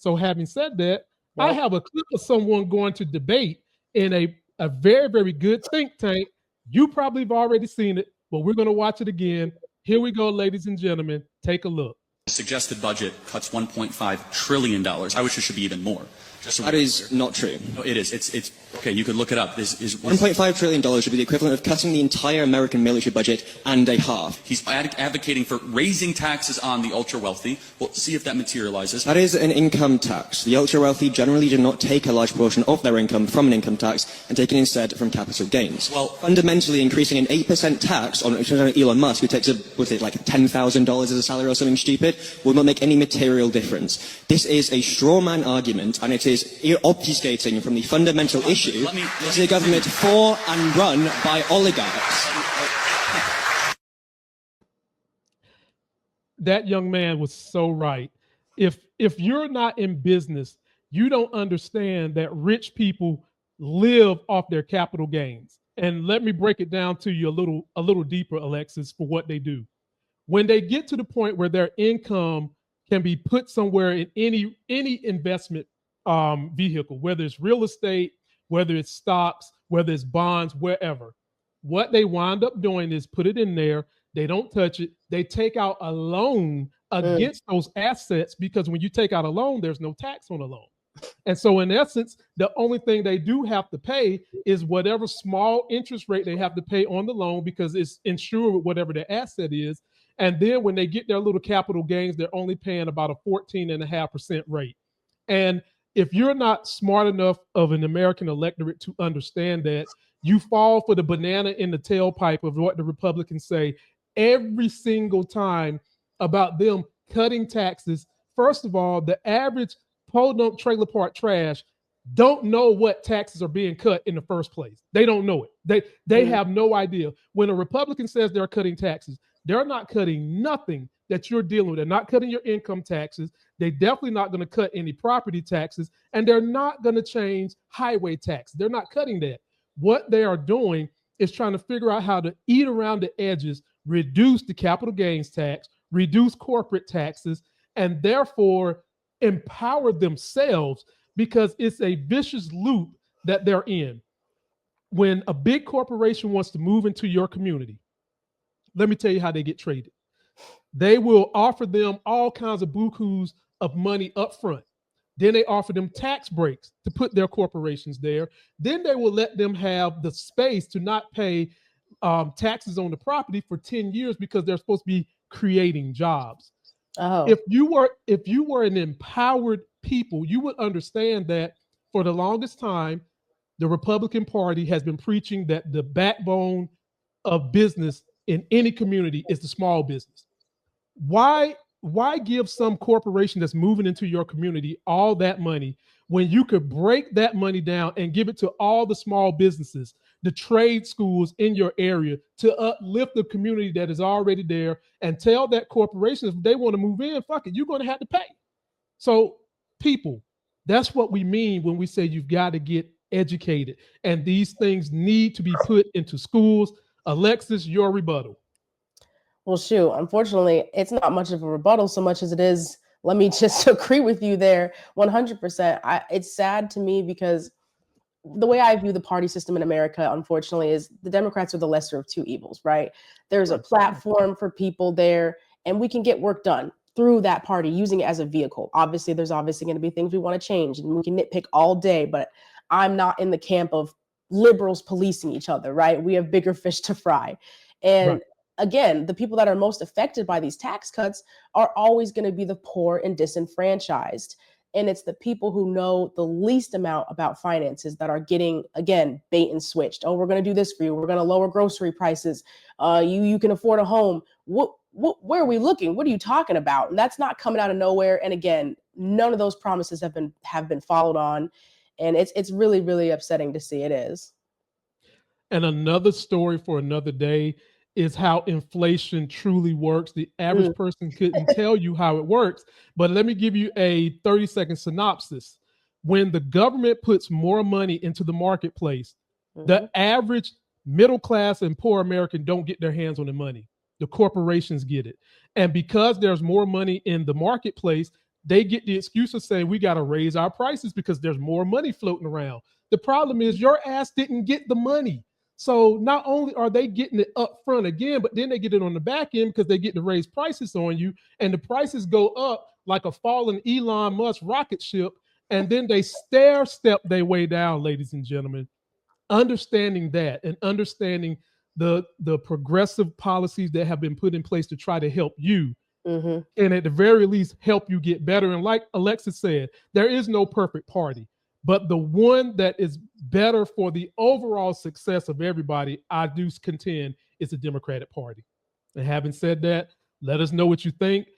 So having said that, Well, I have a clip of someone going to debate in a very, very good think tank. You probably have already seen it, but we're going to watch it again. Here we go, ladies and gentlemen. Take a look. Suggested budget cuts $1.5 trillion. I wish it should be even more. That is not true. No, it is. It's okay. You could look it up. $1.5 trillion should be the equivalent of cutting the entire American military budget and a half. He's advocating for raising taxes on the ultra wealthy. We'll see if that materializes. That is an income tax. The ultra wealthy generally do not take a large portion of their income from an income tax and take it instead from capital gains. Well, fundamentally increasing an 8% tax on Elon Musk, who takes like $10,000 as a salary or something stupid, will not make any material difference. This is a straw man argument, and it is obfuscating from the fundamental issue. It's a government for and run by oligarchs. That young man was so right. If you're not in business, you don't understand that rich people live off their capital gains. And let me break it down to you a little deeper, Alexis, for what they do. When they get to the point where their income can be put somewhere in any investment vehicle, whether it's real estate, whether it's stocks, whether it's bonds, wherever, what they wind up doing is put it in there. They don't touch it. They take out a loan against those assets, because when you take out a loan, there's no tax on a loan. And so in essence, the only thing they do have to pay is whatever small interest rate they have to pay on the loan, because it's insured with whatever their asset is. And then when they get their little capital gains, they're only paying about a 14.5% rate. And if you're not smart enough of an American electorate to understand that, you fall for the banana in the tailpipe of what the Republicans say every single time about them cutting taxes. First of all, the average podunk trailer park trash don't know what taxes are being cut in the first place. They don't know it. They have no idea. When a Republican says they're cutting taxes, they're not cutting nothing that you're dealing with. They're not cutting your income taxes. They're definitely not going to cut any property taxes, and they're not going to change highway tax. They're not cutting that. What they are doing is trying to figure out how to eat around the edges, reduce the capital gains tax, reduce corporate taxes, and therefore empower themselves, because it's a vicious loop that they're in. When a big corporation wants to move into your community, let me tell you how they get traded. They will offer them all kinds of bukus of money up front. Then they offer them tax breaks to put their corporations there. Then they will let them have the space to not pay taxes on the property for 10 years, because they're supposed to be creating jobs. Oh. If you were an empowered people, you would understand that for the longest time, the Republican Party has been preaching that the backbone of business in any community is the small business. Why give some corporation that's moving into your community all that money when you could break that money down and give it to all the small businesses, the trade schools in your area, to uplift the community that is already there, and tell that corporation if they want to move in, fuck it, you're going to have to pay. So people, that's what we mean when we say you've got to get educated, and these things need to be put into schools. Alexis, your rebuttal. Well, shoot, unfortunately, it's not much of a rebuttal so much as it is, let me just agree with you there 100%. It's sad to me, because the way I view the party system in America, unfortunately, is the Democrats are the lesser of two evils, right? There's a platform for people there, and we can get work done through that party using it as a vehicle. Obviously, there's obviously going to be things we want to change, and we can nitpick all day, but I'm not in the camp of liberals policing each other, right? We have bigger fish to fry. And again, the people that are most affected by these tax cuts are always going to be the poor and disenfranchised. And it's the people who know the least amount about finances that are getting, again, bait and switched. Oh, we're going to do this for you. We're going to lower grocery prices. You can afford a home. Where are we looking? What are you talking about? And that's not coming out of nowhere. And again, none of those promises have been followed on. And it's really, really upsetting to see. It is. And another story for another day is how inflation truly works. The average person couldn't tell you how it works, but let me give you a 30-second synopsis. When the government puts more money into the marketplace, the average middle class and poor American don't get their hands on the money. The corporations get it. And because there's more money in the marketplace, they get the excuse of saying we got to raise our prices because there's more money floating around. The problem is your ass didn't get the money. So not only are they getting it up front again, but then they get it on the back end because they get to raise prices on you, and the prices go up like a fallen Elon Musk rocket ship, and then they stair step their way down, ladies and gentlemen. Understanding that and understanding the progressive policies that have been put in place to try to help you, and at the very least help you get better. And like Alexis said, there is no perfect party, but the one that is better for the overall success of everybody, I do contend, is the Democratic Party. And having said that, let us know what you think.